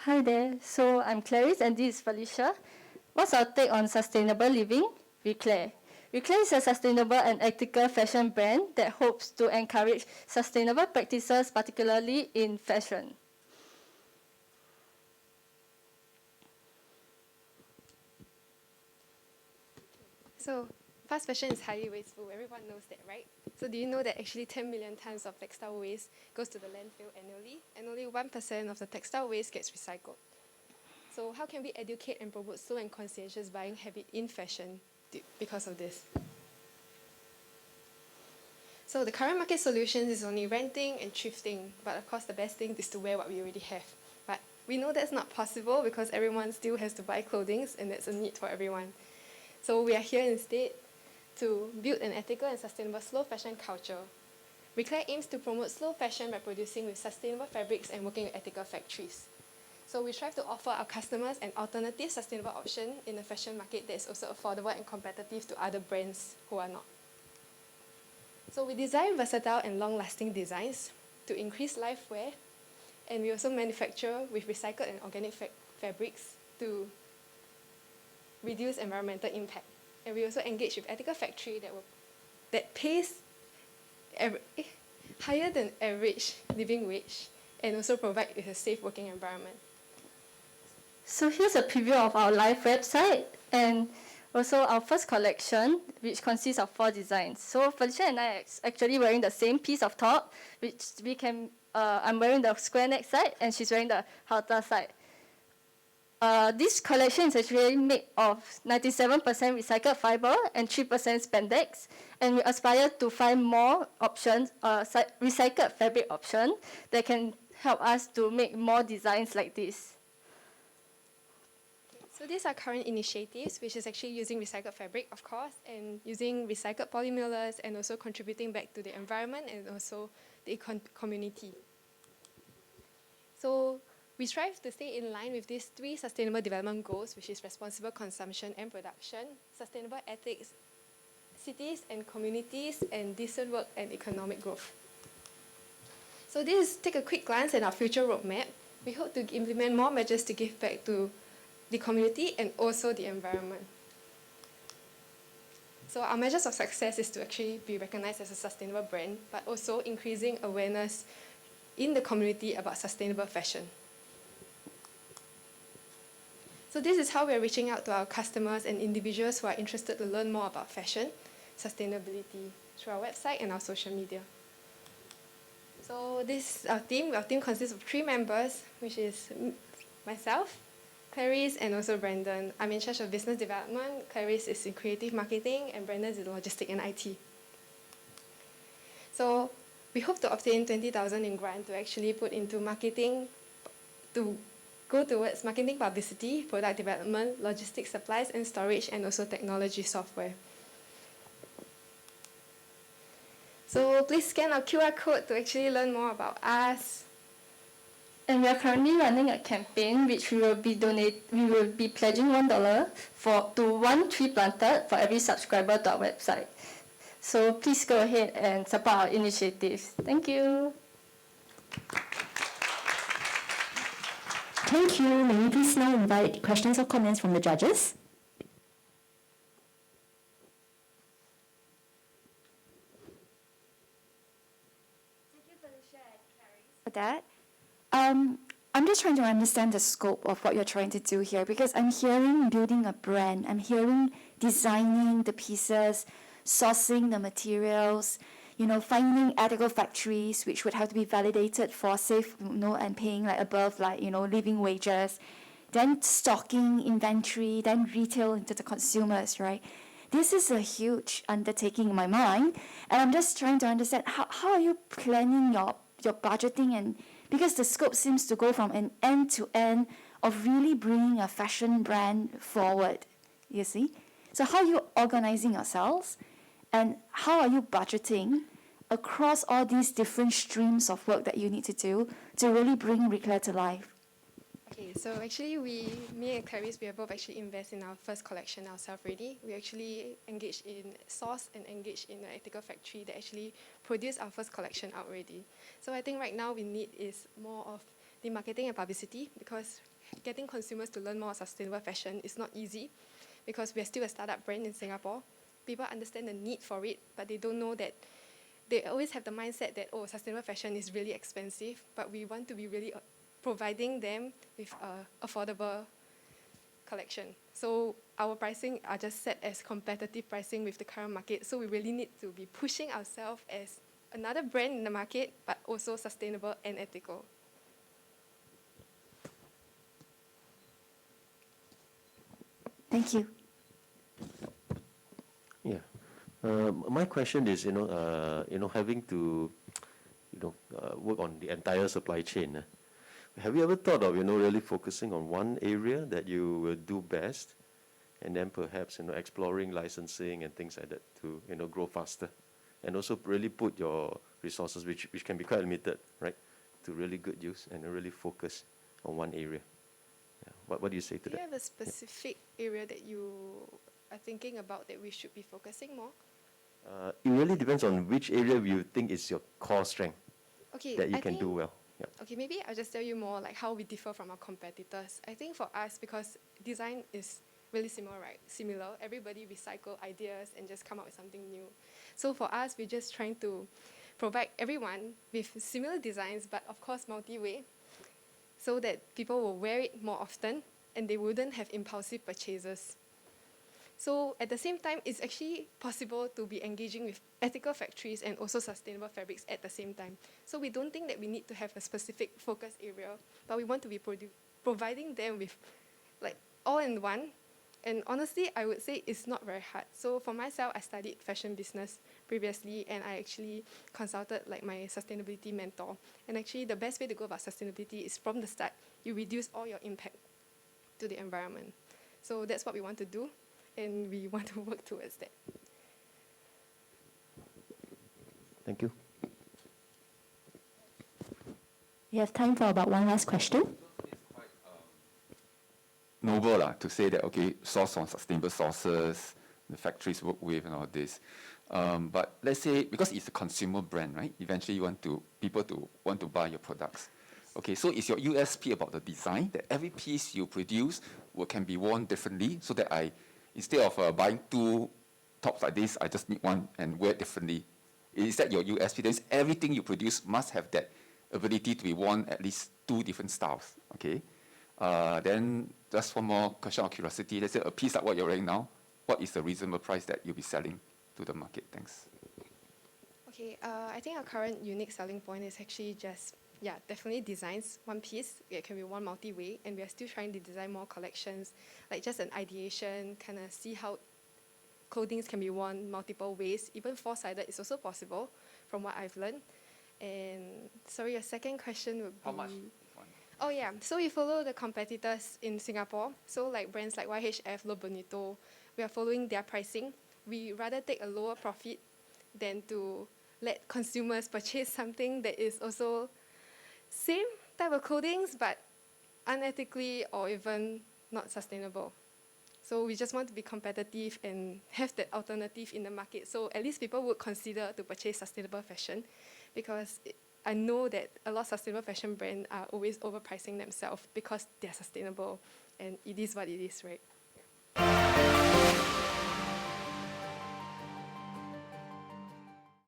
Hi there. So I'm Clarice and this is Felicia. What's our take on sustainable living? Reclé. Reclé is a sustainable and ethical fashion brand that hopes to encourage sustainable practices, particularly in fashion. So fast fashion is highly wasteful. Everyone knows that, right? So do you know that actually 10 million tons of textile waste goes to the landfill annually, and only 1% of the textile waste gets recycled? So how can we educate and promote slow and conscientious buying habit in fashion because of this? So the current market solution is only renting and thrifting, but of course the best thing is to wear what we already have. But we know that's not possible because everyone still has to buy clothing, and that's a need for everyone. So we are here instead to build an ethical and sustainable slow fashion culture. Reclé aims to promote slow fashion by producing with sustainable fabrics and working with ethical factories. So we strive to offer our customers an alternative sustainable option in a fashion market that is also affordable and competitive to other brands who are not. So we design versatile and long-lasting designs to increase life wear, and we also manufacture with recycled and organic fabrics to reduce environmental impact. And we also engage with ethical factory that pays higher than average living wage and also provide with a safe working environment. So here's a preview of our live website and also our first collection, which consists of 4 designs. So Felicia and I are actually wearing the same piece of top, which we can, I'm wearing the square neck side and she's wearing the halter side. This collection is actually made of 97% recycled fiber and 3% spandex, and we aspire to find more options, recycled fabric options that can help us to make more designs like this. So these are current initiatives, which is actually using recycled fabric, of course, and using recycled polymers and also contributing back to the environment and also the community. So we strive to stay in line with these 3 sustainable development goals, which is responsible consumption and production, sustainable ethics, cities and communities, and decent work and economic growth. So this is take a quick glance at our future roadmap. We hope to implement more measures to give back to the community and also the environment. So our measures of success is to actually be recognized as a sustainable brand, but also increasing awareness in the community about sustainable fashion. So this is how we are reaching out to our customers and individuals who are interested to learn more about fashion, sustainability, through our website and our social media. So this is our team. Our team consists of 3 members, which is myself, Clarice, and also Brandon. I'm in charge of business development, Clarice is in creative marketing, and Brandon is in logistics and IT. So we hope to obtain 20,000 in grant to actually put into marketing, to go towards marketing publicity, product development, logistics supplies and storage, and also technology software. So please scan our QR code to actually learn more about us. And we are currently running a campaign which we will be pledging $1 to 1 tree planted for every subscriber to our website. So please go ahead and support our initiatives. Thank you. Thank you. May we please now invite questions or comments from the judges? Thank you, Felicia and Clarice, for that. I'm just trying to understand the scope of what you're trying to do here, because I'm hearing building a brand, I'm hearing designing the pieces, sourcing the materials, finding ethical factories which would have to be validated for safe, and paying like above living wages, then stocking inventory, then retail into the consumers, right? This is a huge undertaking in my mind, and I'm just trying to understand how are you planning your budgeting, and because the scope seems to go from an end to end of really bringing a fashion brand forward, you see? So how are you organizing yourselves, and how are you budgeting across all these different streams of work that you need to do to really bring Reclé to life? Okay, so actually me and Clarice, we have both actually invest in our first collection ourselves already. We actually engaged in source and engaged in an ethical factory that actually produced our first collection out already. So I think right now we need is more of the marketing and publicity, because getting consumers to learn more sustainable fashion is not easy because we're still a startup brand in Singapore. People understand the need for it, but they don't know that they always have the mindset that, oh, sustainable fashion is really expensive, but we want to be really providing them with affordable collection. So our pricing are just set as competitive pricing with the current market. So we really need to be pushing ourselves as another brand in the market, but also sustainable and ethical. Thank you. Yeah. My question is, having to, work on the entire supply chain. Have you ever thought of, really focusing on one area that you will do best, and then perhaps, exploring licensing and things like that to, grow faster, and also really put your resources, which can be quite limited, right, to really good use and really focus on one area. Yeah. What do you say to Do you that? have a specific area that you are thinking about that we should be focusing more? It really depends on which area you think is your core strength Okay, that you I can think, do well. Yeah. okay, maybe I'll just tell you more like how we differ from our competitors. I think for us, because design is really similar, right? Similar. Everybody recycle ideas and just come up with something new. So for us, we're just trying to provide everyone with similar designs, but of course multi-way, so that people will wear it more often and they wouldn't have impulsive purchases. So at the same time, it's actually possible to be engaging with ethical factories and also sustainable fabrics at the same time. So we don't think that we need to have a specific focus area, but we want to be providing them with like all in one. And honestly, I would say it's not very hard. So for myself, I studied fashion business previously, and I actually consulted like my sustainability mentor. And actually, the best way to go about sustainability is from the start, you reduce all your impact to the environment. So that's what we want to do, and we want to work towards that. Thank you. We have time for about one last question. Noble to say that, okay, source on sustainable sources, the factories work with and all this. But let's say, because it's a consumer brand, right? Eventually you want people to want to buy your products. Okay, so is your USP about the design, that every piece you produce can be worn differently, so that instead of buying two tops like this, I just need one and wear it differently. Is that your USP? Then everything you produce must have that ability to be worn at least two different styles, okay? Then just one more question of curiosity. Let's say a piece like what you're wearing now, what is the reasonable price that you'll be selling to the market? Thanks. Okay, I think our current unique selling point is actually just, definitely designs. One piece, it can be one multi-way, and we are still trying to design more collections, like just an ideation, kind of see how clothing can be worn multiple ways. Even four-sided is also possible, from what I've learned. And sorry, your second question would be... How much? Oh yeah, so we follow the competitors in Singapore. So like brands like YHF, Lo Bonito, we are following their pricing. We rather take a lower profit than to let consumers purchase something that is also same type of clothing but unethically or even not sustainable. So we just want to be competitive and have that alternative in the market. So at least people would consider to purchase sustainable fashion, because I know that a lot of sustainable fashion brands are always overpricing themselves because they're sustainable, and it is what it is, right?